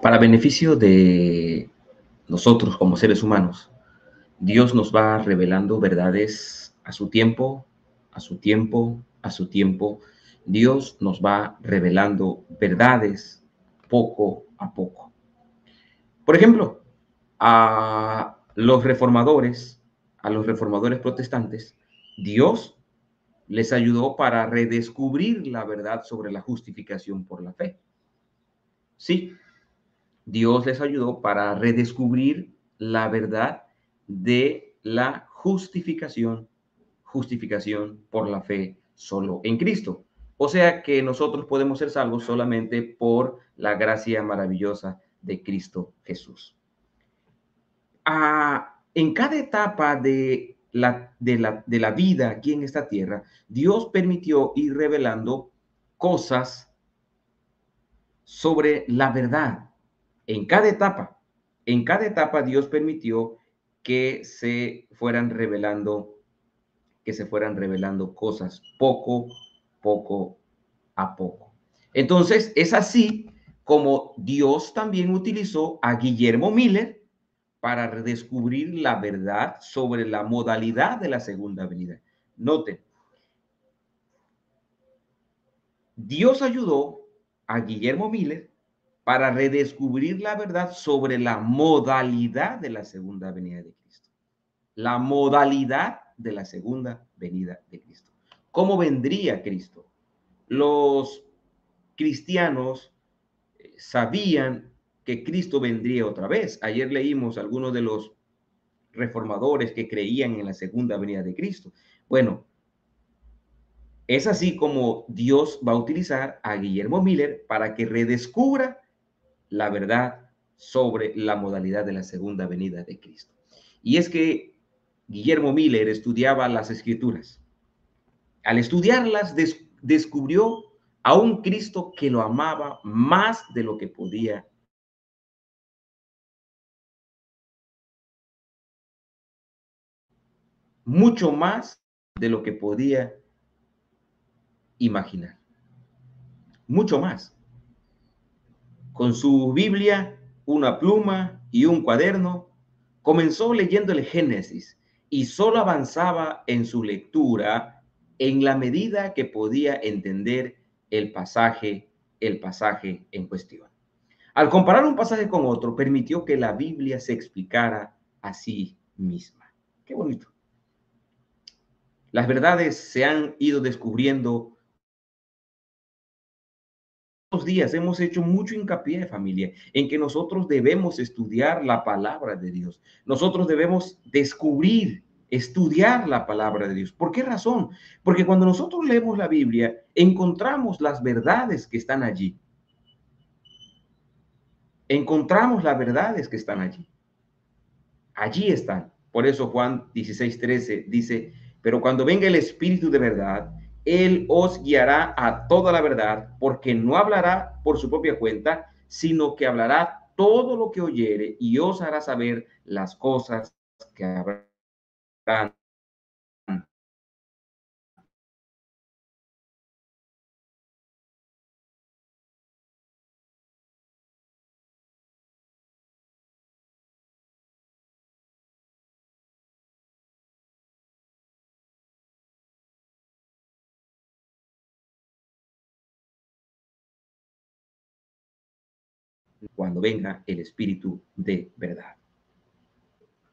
Para beneficio de nosotros como seres humanos, Dios nos va revelando verdades a su tiempo, a su tiempo, a su tiempo. Dios nos va revelando verdades poco a poco. Por ejemplo, a los reformadores protestantes, Dios les ayudó para redescubrir la verdad sobre la justificación por la fe. Sí, Dios les ayudó para redescubrir la verdad de la justificación por la fe solo en Cristo. O sea que nosotros podemos ser salvos solamente por la gracia maravillosa de Cristo Jesús. En cada etapa de la vida aquí en esta tierra, Dios permitió ir revelando cosas sobre la verdad en cada etapa. En cada etapa Dios permitió que se fueran revelando cosas poco a poco. Entonces, es así como Dios también utilizó a Guillermo Miller para redescubrir la verdad sobre la modalidad de la segunda venida. Noten, Dios ayudó a Guillermo Miller para redescubrir la verdad sobre la modalidad de la segunda venida de Cristo. La modalidad de la segunda venida de Cristo. ¿Cómo vendría Cristo? Los cristianos sabían que Cristo vendría otra vez. Ayer leímos algunos de los reformadores que creían en la segunda venida de Cristo. Bueno, es así como Dios va a utilizar a Guillermo Miller para que redescubra la verdad sobre la modalidad de la segunda venida de Cristo. Y es que Guillermo Miller estudiaba las escrituras. Al estudiarlas, descubrió a un Cristo que lo amaba más de lo que podía, mucho más de lo que podía imaginar, mucho más. Con su Biblia, una pluma y un cuaderno, comenzó leyendo el Génesis y solo avanzaba en su lectura en la medida que podía entender el pasaje en cuestión. Al comparar un pasaje con otro, permitió que la Biblia se explicara a sí misma. Qué bonito. Las verdades se han ido descubriendo. Estos días hemos hecho mucho hincapié, familia, en que nosotros debemos estudiar la palabra de Dios. Nosotros debemos descubrir, estudiar la palabra de Dios. ¿Por qué razón? Porque cuando nosotros leemos la Biblia, encontramos las verdades que están allí. Encontramos las verdades que están allí. Allí están. Por eso Juan 16:13 dice, pero cuando venga el Espíritu de verdad, Él os guiará a toda la verdad, porque no hablará por su propia cuenta, sino que hablará todo lo que oyere y os hará saber las cosas que habrán. Cuando venga el Espíritu de verdad.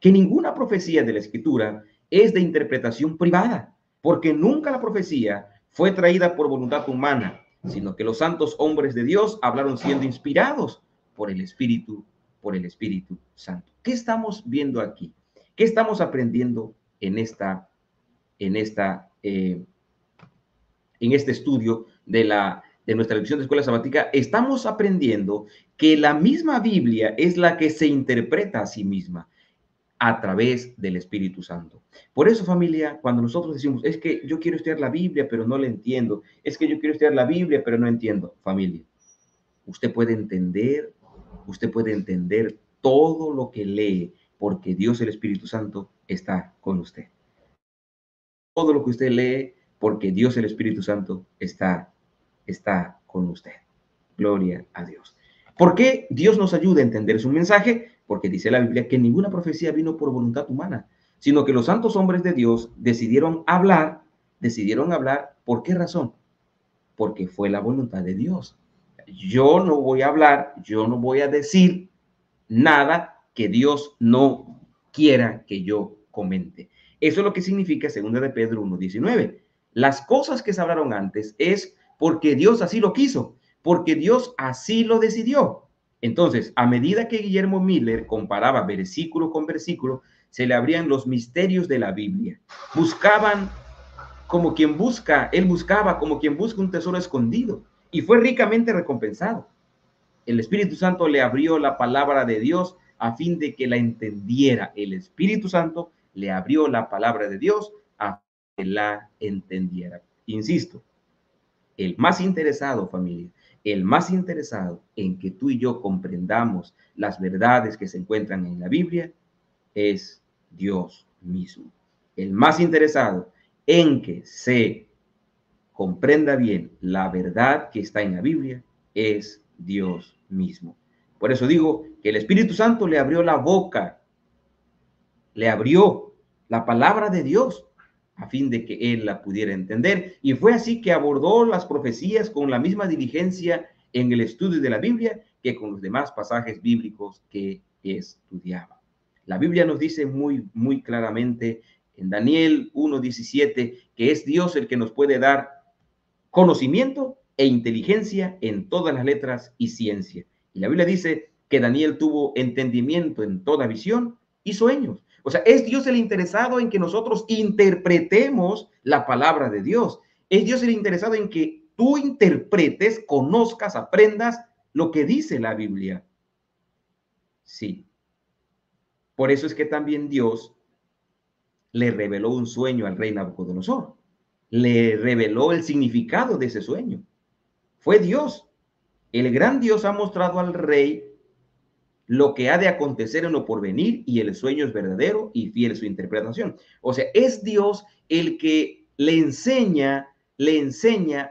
Que ninguna profecía de la Escritura es de interpretación privada, porque nunca la profecía fue traída por voluntad humana, sino que los santos hombres de Dios hablaron siendo inspirados por el Espíritu, por el Espíritu Santo. ¿Qué estamos viendo aquí? ¿Qué estamos aprendiendo en en esta, eh, en este estudio de nuestra lección de escuela sabática? Estamos aprendiendo que la misma Biblia es la que se interpreta a sí misma a través del Espíritu Santo. Por eso, familia, cuando nosotros decimos, es que yo quiero estudiar la Biblia, pero no la entiendo, es que yo quiero estudiar la Biblia, pero no entiendo, familia, usted puede usted puede entender todo lo que lee, porque Dios, el Espíritu Santo, está con usted. Todo lo que usted lee, porque Dios, el Espíritu Santo, está con usted. Gloria a Dios. ¿Por qué Dios nos ayuda a entender su mensaje? Porque dice la Biblia que ninguna profecía vino por voluntad humana, sino que los santos hombres de Dios decidieron hablar. ¿Por qué razón? Porque fue la voluntad de Dios. Yo no voy a hablar, yo no voy a decir nada que Dios no quiera que yo comente. Eso es lo que significa 2 de Pedro 1:19. Las cosas que se hablaron antes es porque Dios así lo quiso, porque Dios así lo decidió. Entonces, a medida que Guillermo Miller comparaba versículo con versículo, se le abrían los misterios de la Biblia. Buscaban como quien busca, él buscaba como quien busca un tesoro escondido y fue ricamente recompensado. El Espíritu Santo le abrió la palabra de Dios a fin de que la entendiera. El Espíritu Santo le abrió la palabra de Dios a fin de que la entendiera. Insisto, el más interesado, familia, el más interesado en que tú y yo comprendamos las verdades que se encuentran en la Biblia es Dios mismo. El más interesado en que se comprenda bien la verdad que está en la Biblia es Dios mismo. Por eso digo que el Espíritu Santo le abrió la boca, le abrió la palabra de Dios a fin de que él la pudiera entender. Y fue así que abordó las profecías con la misma diligencia en el estudio de la Biblia que con los demás pasajes bíblicos que estudiaba. La Biblia nos dice muy claramente en Daniel 1:17 que es Dios el que nos puede dar conocimiento e inteligencia en todas las letras y ciencia. Y la Biblia dice que Daniel tuvo entendimiento en toda visión y sueños. O sea, es Dios el interesado en que nosotros interpretemos la palabra de Dios. Es Dios el interesado en que tú interpretes, conozcas, aprendas lo que dice la Biblia. Sí. Por eso es que también Dios le reveló un sueño al rey Nabucodonosor. Le reveló el significado de ese sueño. Fue Dios. El gran Dios ha mostrado al rey lo que ha de acontecer en lo porvenir y el sueño es verdadero y fiel su interpretación. O sea, es Dios el que le enseña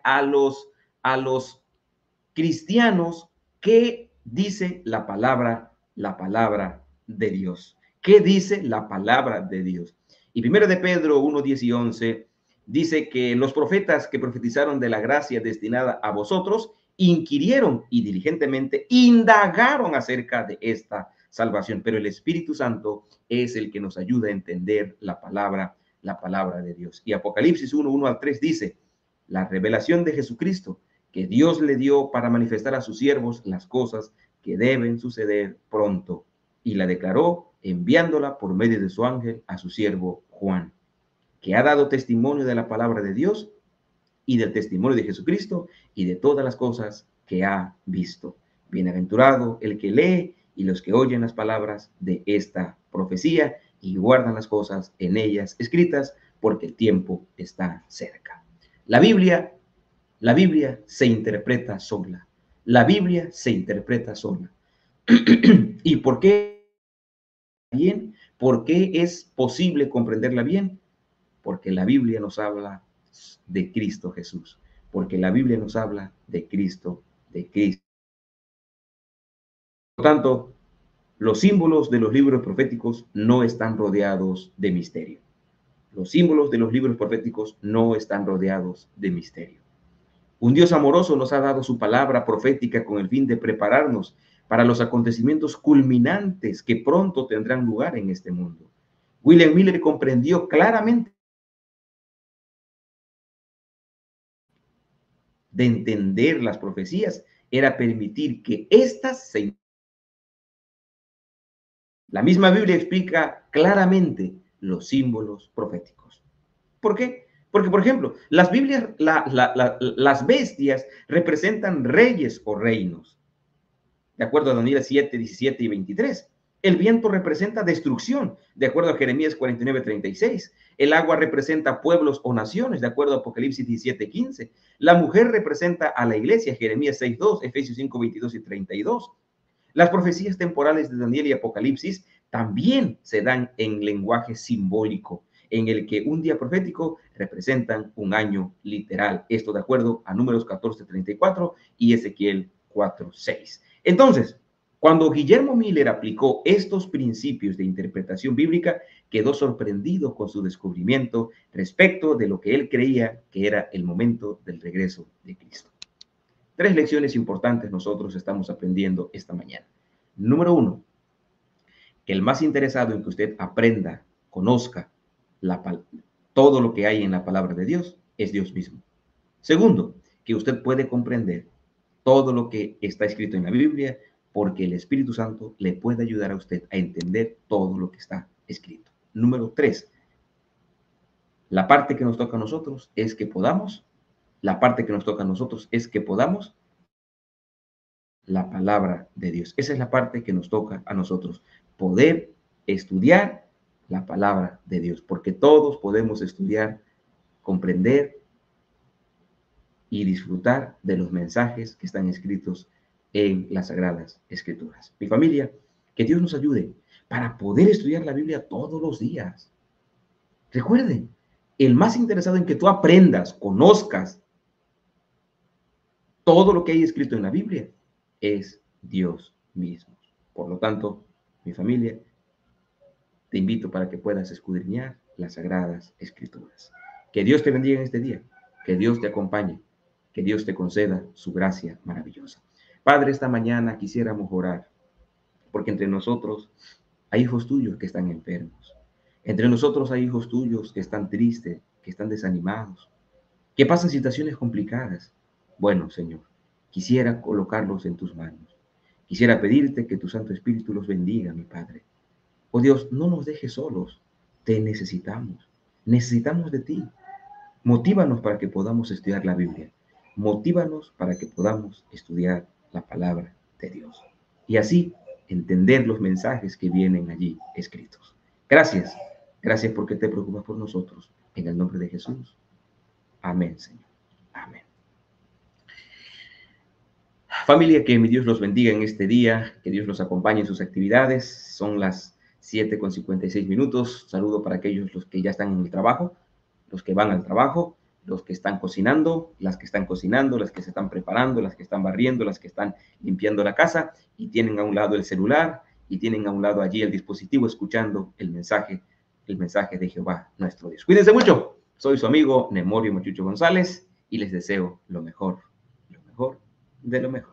a los cristianos qué dice la palabra de Dios. ¿Qué dice la palabra de Dios? Y primero de Pedro 1:10 y 11 dice que los profetas que profetizaron de la gracia destinada a vosotros inquirieron y diligentemente indagaron acerca de esta salvación, pero el Espíritu Santo es el que nos ayuda a entender la palabra de Dios. Y Apocalipsis 1:1 al 3 dice, la revelación de Jesucristo que Dios le dio para manifestar a sus siervos las cosas que deben suceder pronto, y la declaró enviándola por medio de su ángel a su siervo Juan, que ha dado testimonio de la palabra de Dios y del testimonio de Jesucristo y de todas las cosas que ha visto. Bienaventurado el que lee y los que oyen las palabras de esta profecía y guardan las cosas en ellas escritas, porque el tiempo está cerca. La Biblia se interpreta sola. La Biblia se interpreta sola. ¿Y por qué bien? ¿Por qué es posible comprenderla bien? Porque la Biblia nos habla de Cristo Jesús. Porque la Biblia nos habla de Cristo, de Cristo. Por lo tanto, los símbolos de los libros proféticos no están rodeados de misterio. Los símbolos de los libros proféticos no están rodeados de misterio. Un Dios amoroso nos ha dado su palabra profética con el fin de prepararnos para los acontecimientos culminantes que pronto tendrán lugar en este mundo. William Miller comprendió claramente de entender las profecías era permitir que éstas se... La misma Biblia explica claramente los símbolos proféticos. ¿Por qué? Porque, por ejemplo, las bestias representan reyes o reinos, de acuerdo a Daniel 7, 17 y 23. El viento representa destrucción, de acuerdo a Jeremías 49, 36. El agua representa pueblos o naciones, de acuerdo a Apocalipsis 17, 15. La mujer representa a la iglesia, Jeremías 6, 2, Efesios 5, 22 y 32. Las profecías temporales de Daniel y Apocalipsis también se dan en lenguaje simbólico, en el que un día profético representan un año literal. Esto de acuerdo a Números 14, 34 y Ezequiel 4, 6. Entonces, cuando Guillermo Miller aplicó estos principios de interpretación bíblica, quedó sorprendido con su descubrimiento respecto de lo que él creía que era el momento del regreso de Cristo. 3 lecciones importantes nosotros estamos aprendiendo esta mañana. Número 1, que el más interesado en que usted aprenda, conozca todo lo que hay en la palabra de Dios es Dios mismo. Segundo, que usted puede comprender todo lo que está escrito en la Biblia porque el Espíritu Santo le puede ayudar a usted a entender todo lo que está escrito. Número 3, la parte que nos toca a nosotros es que podamos, la la palabra de Dios. Esa es la parte que nos toca a nosotros, poder estudiar la palabra de Dios, porque todos podemos estudiar, comprender y disfrutar de los mensajes que están escritos en las Sagradas Escrituras. Mi familia, que Dios nos ayude para poder estudiar la Biblia todos los días. Recuerden, el más interesado en que tú aprendas, conozcas todo lo que hay escrito en la Biblia es Dios mismo. Por lo tanto, mi familia, te invito para que puedas escudriñar las Sagradas Escrituras. Que Dios te bendiga en este día, que Dios te acompañe, que Dios te conceda su gracia maravillosa. Padre, esta mañana quisiéramos orar, porque entre nosotros hay hijos tuyos que están enfermos. Entre nosotros hay hijos tuyos que están tristes, que están desanimados, que pasan situaciones complicadas. Bueno, Señor, quisiera colocarlos en tus manos. Quisiera pedirte que tu Santo Espíritu los bendiga, mi Padre. Oh Dios, no nos dejes solos. Te necesitamos. Necesitamos de ti. Motívanos para que podamos estudiar la Biblia. Motívanos para que podamos estudiar la palabra de Dios. Y así entender los mensajes que vienen allí escritos. Gracias. Gracias porque te preocupas por nosotros. En el nombre de Jesús. Amén, Señor. Amén. Familia, que mi Dios los bendiga en este día, que Dios los acompañe en sus actividades. Son las 7:56. Saludo para aquellos los que ya están en el trabajo, los que van al trabajo, los que están cocinando, las que están cocinando, las que se están preparando, las que están barriendo, las que están limpiando la casa y tienen a un lado el celular y tienen a un lado allí el dispositivo escuchando el mensaje de Jehová nuestro Dios. Cuídense mucho. Soy su amigo Nemorio Machucho González y les deseo lo mejor de lo mejor.